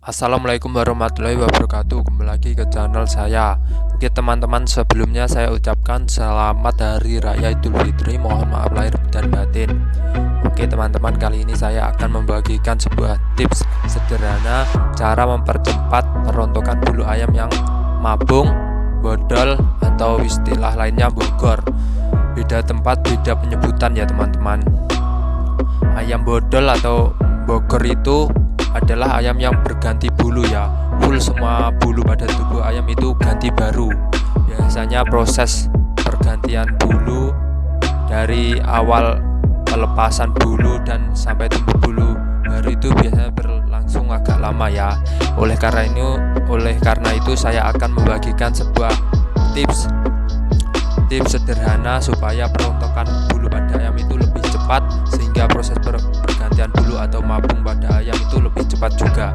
Assalamualaikum warahmatullahi wabarakatuh. Kembali lagi ke channel saya. Oke teman-teman, sebelumnya saya ucapkan selamat Hari Raya Idul Fitri. Mohon maaf lahir dan batin. Oke teman-teman, kali ini saya akan membagikan sebuah tips sederhana cara mempercepat perontokan bulu ayam yang mabung, bodol, atau istilah lainnya bogor. Beda tempat, beda penyebutan ya teman-teman. Ayam bodol atau bogor itu adalah ayam yang berganti bulu ya, full semua bulu pada tubuh ayam itu ganti baru. Biasanya proses pergantian bulu dari awal pelepasan bulu dan sampai tumbuh bulu baru itu biasanya berlangsung agak lama ya. Oleh karena itu saya akan membagikan sebuah tips sederhana supaya perontokan bulu pada ayam itu lebih cepat, sehingga proses pergantian bulu atau mabung pada ayam itu lebih cepat juga.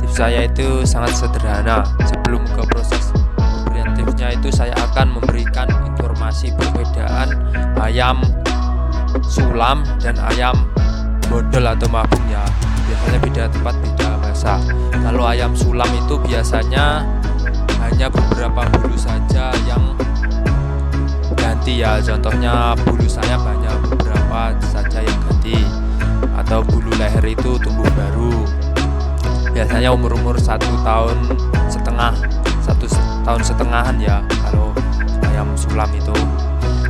Tips saya itu sangat sederhana. Sebelum ke proses pemberian tipsnya itu, saya akan memberikan informasi perbedaan ayam sulam dan ayam bodol atau mabung ya. Biasanya beda tempat, beda bahasa. Kalau ayam sulam itu biasanya hanya beberapa bulu saja yang ganti ya, contohnya bulu sayap hanya beberapa saja yang ganti, atau bulu leher itu tumbuh baru. Biasanya umur 1 tahun setengahan ya kalau ayam sulam itu.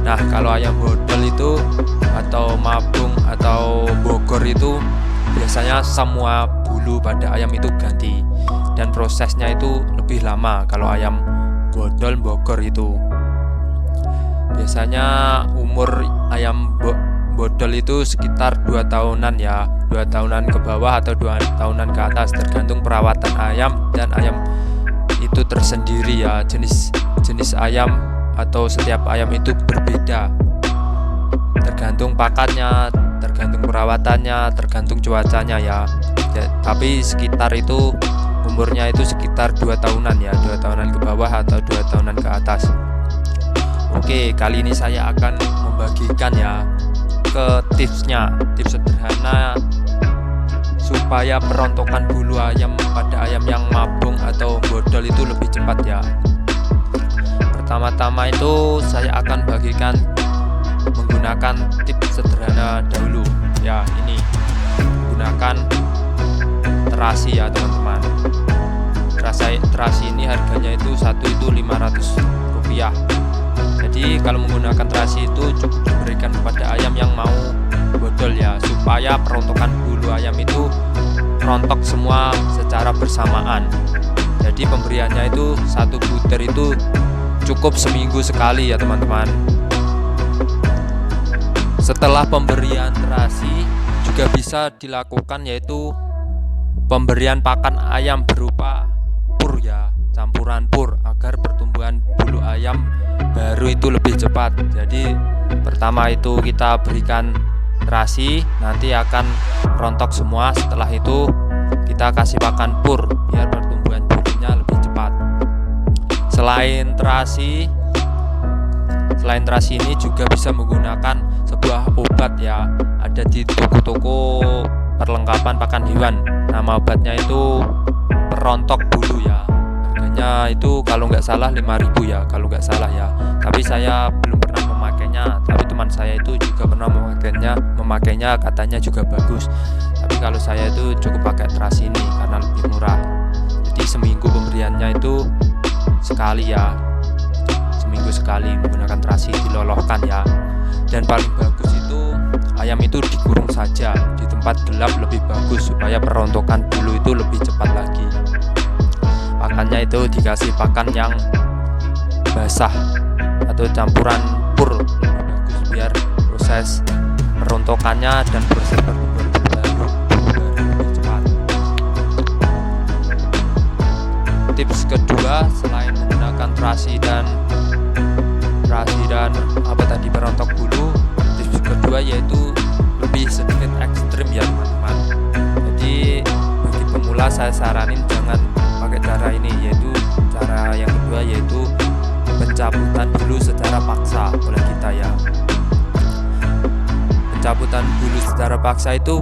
Nah, kalau ayam bodol itu atau mabung atau bogor itu biasanya semua bulu pada ayam itu ganti, dan prosesnya itu lebih lama. Kalau ayam bodol bogor itu biasanya umur ayam bodol itu sekitar 2 tahunan ya, 2 tahunan ke bawah atau 2 tahunan ke atas, tergantung perawatan ayam, dan ayam itu tersendiri ya. Jenis ayam atau setiap ayam itu berbeda, tergantung pakannya, tergantung perawatannya, tergantung cuacanya ya. Tapi sekitar itu umurnya itu sekitar 2 tahunan ya, 2 tahunan ke bawah atau 2 tahunan ke atas. Oke, kali ini saya akan membagikan ya ke tips sederhana supaya perontokan bulu ayam pada ayam yang mabung atau bodol itu lebih cepat ya. Pertama-tama itu saya akan bagikan menggunakan tips sederhana dahulu ya. Ini menggunakan terasi ya teman-teman. Terasi ini harganya itu satu itu Rp500. Jadi kalau menggunakan terasi itu cukup diberikan kepada ayam yang mau bodol ya, supaya perontokan bulu ayam itu rontok semua secara bersamaan. Jadi pemberiannya itu 1 butir itu cukup seminggu sekali ya teman-teman. Setelah pemberian terasi juga bisa dilakukan yaitu pemberian pakan ayam berupa pur ya, campuran pur, agar pertumbuhan bulu ayam baru itu lebih cepat. Jadi pertama itu kita berikan terasi, nanti akan rontok semua. Setelah itu kita kasih pakan pur biar pertumbuhan bulunya lebih cepat. Selain terasi ini juga bisa menggunakan sebuah obat ya, ada di toko-toko perlengkapan pakan hewan. Nama obatnya itu perontok bulu ya. Harganya itu kalau nggak salah 5.000 ya, kalau nggak salah ya. Tapi saya belum pernah memakainya, tapi teman saya itu juga pernah memakainya, katanya juga bagus. Tapi kalau saya itu cukup pakai terasi ini karena lebih murah. Jadi seminggu pemberiannya itu sekali ya, seminggu sekali menggunakan terasi, dilolohkan ya. Dan paling bagus itu ayam itu dikurung saja di tempat gelap, lebih bagus supaya perontokan bulu itu lebih cepat lagi. Pakannya itu dikasih pakan yang basah atau campuran pur, lebih bagus biar proses perontokannya dan proses pertumbuhan bulu lebih cepat. Tips kedua, selain menggunakan terasi dan perontok bulu, tips kedua yaitu lebih sedikit ekstrim ya teman-teman. Jadi bagi pemula saya saranin jangan pakai cara ini, yaitu cara yang kedua yaitu pencabutan bulu secara paksa oleh kita ya. Pencabutan bulu secara paksa itu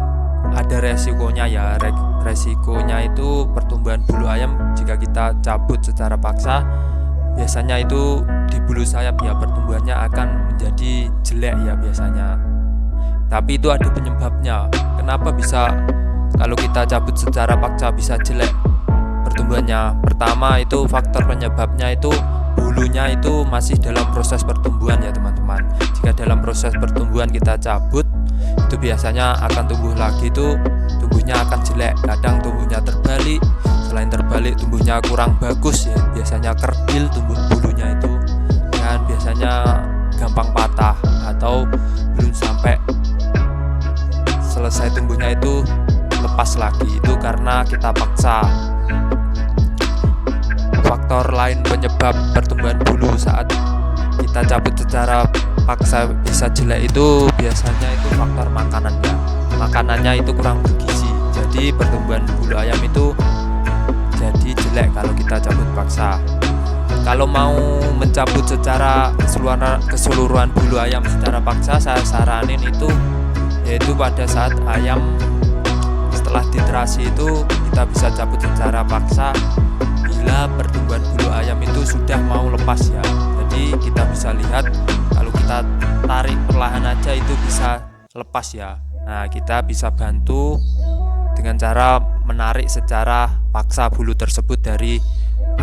ada resikonya ya, resikonya itu pertumbuhan bulu ayam jika kita cabut secara paksa, biasanya itu di bulu sayap ya pertumbuhannya akan menjadi jelek ya biasanya. Tapi itu ada penyebabnya. Kenapa bisa kalau kita cabut secara paksa bisa jelek pertumbuhannya? Pertama itu faktor penyebabnya itu bulunya itu masih dalam proses pertumbuhan ya teman-teman. Jika dalam proses pertumbuhan kita cabut, itu biasanya akan tumbuh lagi, itu tumbuhnya akan jelek. Kadang tumbuhnya terbalik, selain terbalik tumbuhnya kurang bagus ya, biasanya kerdil tumbuh bulunya itu, dan biasanya gampang patah atau belum sampai selesai tumbuhnya itu lepas lagi. Itu karena kita paksa. Faktor lain penyebab pertumbuhan bulu saat kita cabut secara paksa bisa jelek itu biasanya itu faktor makanannya. Makanannya itu kurang bergizi, jadi pertumbuhan bulu ayam itu jadi jelek kalau kita cabut paksa. Kalau mau mencabut secara keseluruhan bulu ayam secara paksa, saya saranin itu yaitu pada saat ayam setelah diterasi itu kita bisa cabut secara paksa bila pertumbuhan bulu ayam itu sudah mau lepas ya. Jadi kita bisa lihat kalau kita tarik perlahan aja itu bisa lepas ya. Nah, kita bisa bantu dengan cara menarik secara paksa bulu tersebut dari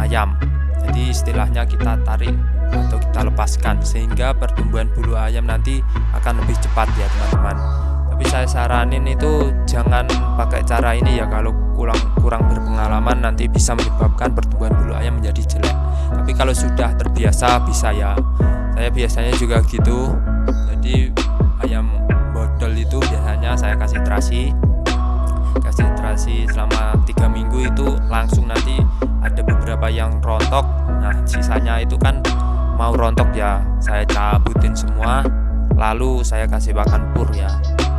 ayam. Jadi istilahnya kita tarik atau kita lepaskan sehingga pertumbuhan bulu ayam nanti akan lebih cepat ya teman-teman. Tapi saya saranin itu jangan pakai cara ini ya, kalau kurang berpengalaman nanti bisa menyebabkan pertumbuhan bulu ayam menjadi jelek. Tapi kalau sudah terbiasa bisa ya. Saya biasanya juga gitu. Jadi ayam bodol itu biasanya saya kasih terasi selama 3 minggu, itu langsung nanti ada beberapa yang rontok. Nah sisanya itu kan mau rontok ya, saya cabutin semua lalu saya kasih pakan pur ya.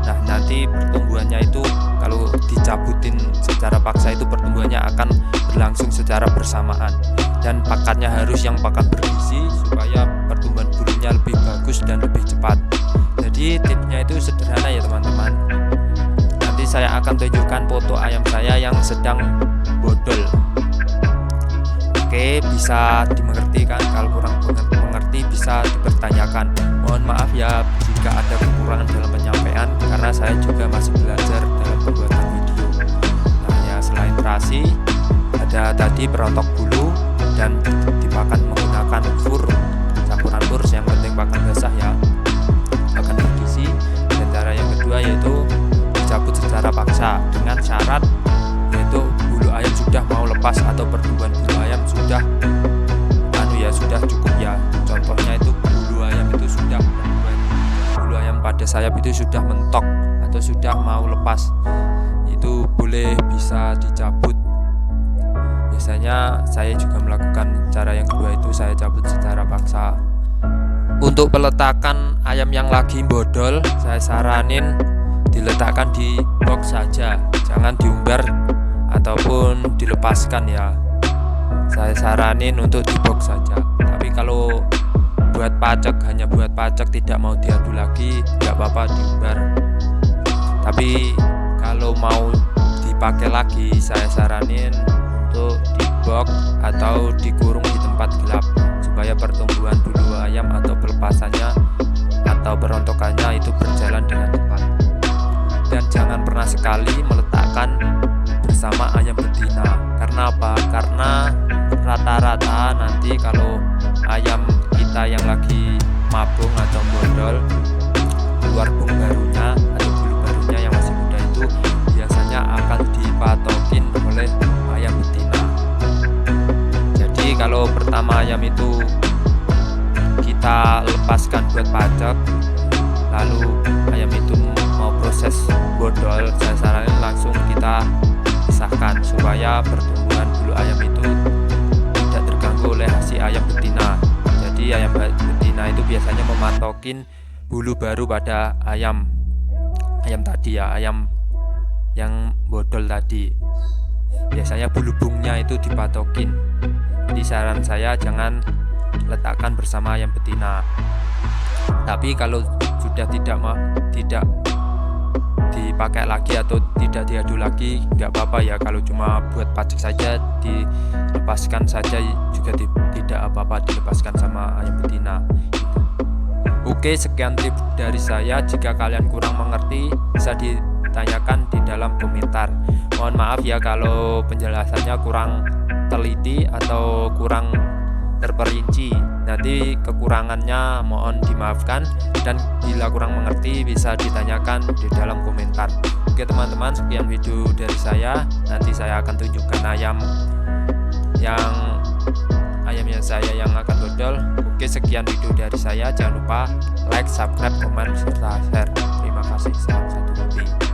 Nah nanti pertumbuhannya itu kalau dicabutin secara paksa itu pertumbuhannya akan berlangsung secara bersamaan, dan pakannya harus yang pakan bergizi supaya pertumbuhan bulunya lebih bagus dan lebih cepat. Jadi tipsnya itu sederhana ya teman-teman. Nanti saya akan tunjukkan foto ayam saya yang sedang bodol. Oke, bisa dimengerti kan? Kalau kurang mengerti bisa dipertanyakan. Mohon maaf ya jika ada kekurangan dalam penyampaian, karena saya juga masih belajar dalam pembuatan video. Nah ya, selain terasi ada tadi perontok bulu dan dipakan menggunakan fur, campuran fur, yang penting pakan basah ya, pakan bergizi. Dan cara yang kedua yaitu dicabut secara paksa dengan syarat yaitu bulu ayam sudah mau lepas atau pertumbuhan bulu ayam sudah sudah cukup ya. Contohnya itu bulu ayam itu sudah bulu ayam pada sayap itu sudah mentok atau sudah mau lepas, itu boleh bisa dicabut. Biasanya saya juga melakukan cara yang kedua, itu saya cabut secara paksa. Untuk peletakan ayam yang lagi bodol, saya saranin diletakkan di box saja, jangan diumbar ataupun dilepaskan ya. Saya saranin untuk di box saja. Tapi kalau buat pacek, hanya buat pacek, tidak mau diadu lagi, nggak apa-apa diumbar. Tapi kalau mau dipakai lagi, saya saranin untuk di box atau dikurung di tempat gelap supaya pertumbuhan bulu ayam atau pelepasannya atau perontokannya itu berjalan dengan cepat. Dan jangan pernah sekali meletakkan bersama ayam betina. Karena apa? Karena rata-rata nanti kalau ayam kita yang lagi mabung atau bodol, keluar bung barunya atau bulu barunya yang masih muda itu biasanya akan dipatokin oleh ayam betina. Jadi kalau pertama ayam itu kita lepaskan buat pacek, lalu ayam itu mau proses bodol, saya saranin langsung kita pisahkan supaya pertumbuhan bulu ayam itu tidak terganggu oleh si ayam betina. Jadi ayam betina itu biasanya mematokin bulu baru pada ayam tadi ya, ayam yang bodol tadi. Biasanya bulu bungnya itu dipatokin. Jadi saran saya jangan letakkan bersama ayam betina. Tapi kalau sudah tidak dipakai lagi atau tidak diadu lagi nggak apa-apa ya. Kalau cuma buat pacek saja dilepaskan saja juga tidak apa-apa, dilepaskan sama ayam betina gitu. Oke, sekian tips dari saya. Jika kalian kurang mengerti bisa ditanyakan di dalam komentar. Mohon maaf ya kalau penjelasannya kurang teliti atau kurang terperinci. Nanti kekurangannya mohon dimaafkan, dan bila kurang mengerti bisa ditanyakan di dalam komentar. Oke teman-teman, sekian video dari saya. Nanti saya akan tunjukkan ayamnya saya yang akan dodol. Oke, sekian video dari saya. Jangan lupa like, subscribe, komen, serta share. Terima kasih. Salam satu hobi.